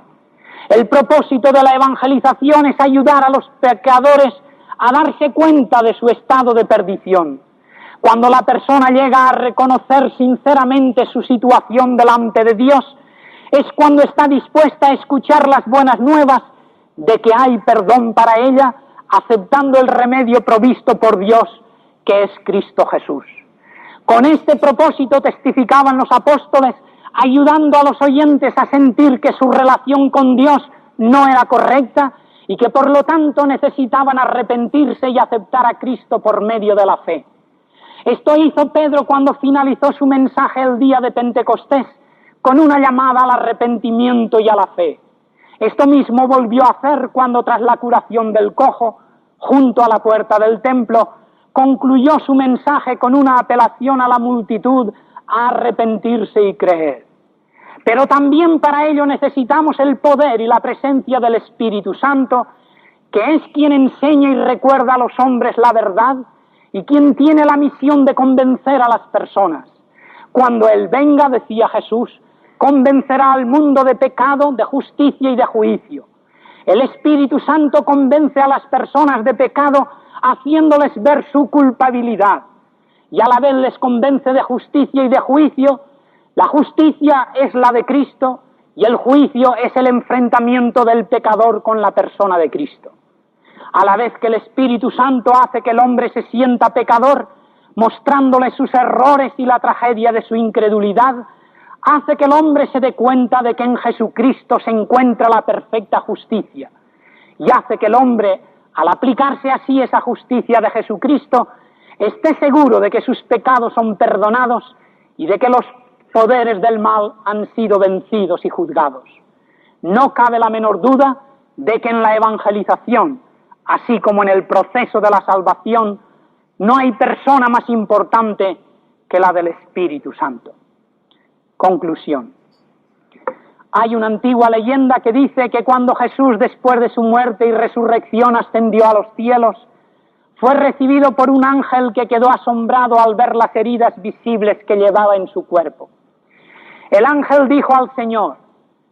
El propósito de la evangelización es ayudar a los pecadores a darse cuenta de su estado de perdición. Cuando la persona llega a reconocer sinceramente su situación delante de Dios, es cuando está dispuesta a escuchar las buenas nuevas de que hay perdón para ella, aceptando el remedio provisto por Dios, que es Cristo Jesús. Con este propósito testificaban los apóstoles, ayudando a los oyentes a sentir que su relación con Dios no era correcta y que por lo tanto necesitaban arrepentirse y aceptar a Cristo por medio de la fe. Esto hizo Pedro cuando finalizó su mensaje el día de Pentecostés, con una llamada al arrepentimiento y a la fe. Esto mismo volvió a hacer cuando, tras la curación del cojo, junto a la puerta del templo, concluyó su mensaje con una apelación a la multitud a arrepentirse y creer. Pero también para ello necesitamos el poder y la presencia del Espíritu Santo, que es quien enseña y recuerda a los hombres la verdad y quien tiene la misión de convencer a las personas. Cuando Él venga, decía Jesús, convencerá al mundo de pecado, de justicia y de juicio. El Espíritu Santo convence a las personas de pecado haciéndoles ver su culpabilidad y a la vez les convence de justicia y de juicio. La justicia es la de Cristo y el juicio es el enfrentamiento del pecador con la persona de Cristo. A la vez que el Espíritu Santo hace que el hombre se sienta pecador, mostrándole sus errores y la tragedia de su incredulidad, hace que el hombre se dé cuenta de que en Jesucristo se encuentra la perfecta justicia, y hace que el hombre, al aplicarse así esa justicia de Jesucristo, esté seguro de que sus pecados son perdonados y de que los poderes del mal han sido vencidos y juzgados. No cabe la menor duda de que en la evangelización, así como en el proceso de la salvación, no hay persona más importante que la del Espíritu Santo. Conclusión. Hay una antigua leyenda que dice que cuando Jesús, después de su muerte y resurrección, ascendió a los cielos, fue recibido por un ángel que quedó asombrado al ver las heridas visibles que llevaba en su cuerpo. El ángel dijo al Señor: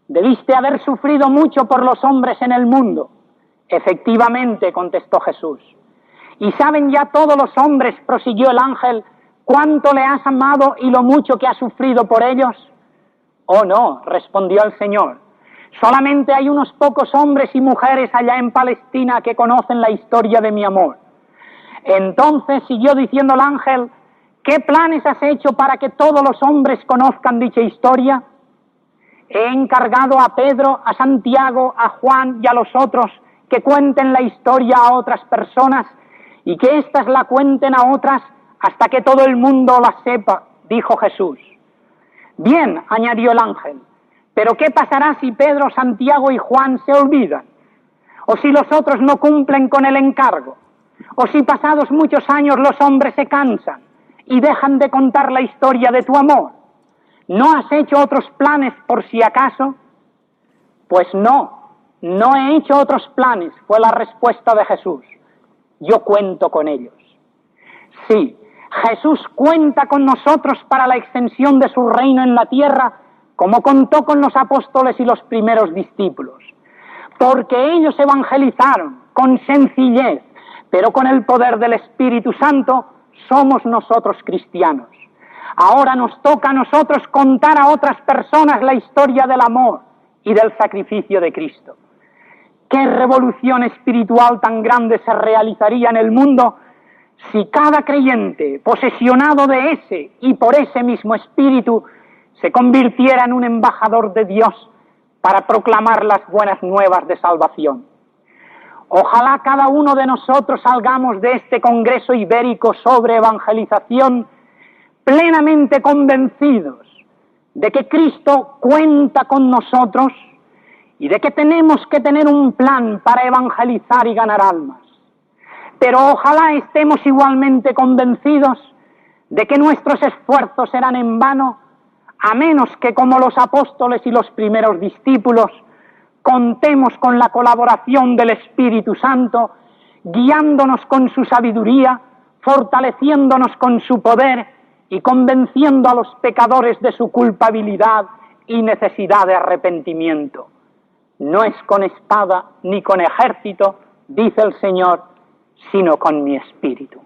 «Debiste haber sufrido mucho por los hombres en el mundo». «Efectivamente», contestó Jesús. «¿Y saben ya todos los hombres», prosiguió el ángel, «cuánto le has amado y lo mucho que has sufrido por ellos?» «Oh no», respondió el Señor, «solamente hay unos pocos hombres y mujeres allá en Palestina que conocen la historia de mi amor». Entonces siguió diciendo el ángel: «¿Qué planes has hecho para que todos los hombres conozcan dicha historia?» «He encargado a Pedro, a Santiago, a Juan y a los otros que cuenten la historia a otras personas y que éstas la cuenten a otras hasta que todo el mundo la sepa», dijo Jesús. «Bien», añadió el ángel, «pero ¿qué pasará si Pedro, Santiago y Juan se olvidan? ¿O si los otros no cumplen con el encargo? ¿O si pasados muchos años los hombres se cansan y dejan de contar la historia de tu amor? ¿No has hecho otros planes por si acaso?» «Pues no he hecho otros planes», fue la respuesta de Jesús. «Yo cuento con ellos». Sí, Jesús cuenta con nosotros para la extensión de su reino en la tierra, como contó con los apóstoles y los primeros discípulos. Porque ellos evangelizaron con sencillez, pero con el poder del Espíritu Santo, somos nosotros cristianos. Ahora nos toca a nosotros contar a otras personas la historia del amor y del sacrificio de Cristo. ¿Qué revolución espiritual tan grande se realizaría en el mundo si cada creyente, posesionado de ese y por ese mismo Espíritu, se convirtiera en un embajador de Dios para proclamar las buenas nuevas de salvación? Ojalá cada uno de nosotros salgamos de este Congreso Ibérico sobre evangelización plenamente convencidos de que Cristo cuenta con nosotros y de que tenemos que tener un plan para evangelizar y ganar almas. Pero ojalá estemos igualmente convencidos de que nuestros esfuerzos serán en vano, a menos que, como los apóstoles y los primeros discípulos, contemos con la colaboración del Espíritu Santo, guiándonos con su sabiduría, fortaleciéndonos con su poder y convenciendo a los pecadores de su culpabilidad y necesidad de arrepentimiento. no es con espada ni con ejército, dice el Señor, sino con mi espíritu.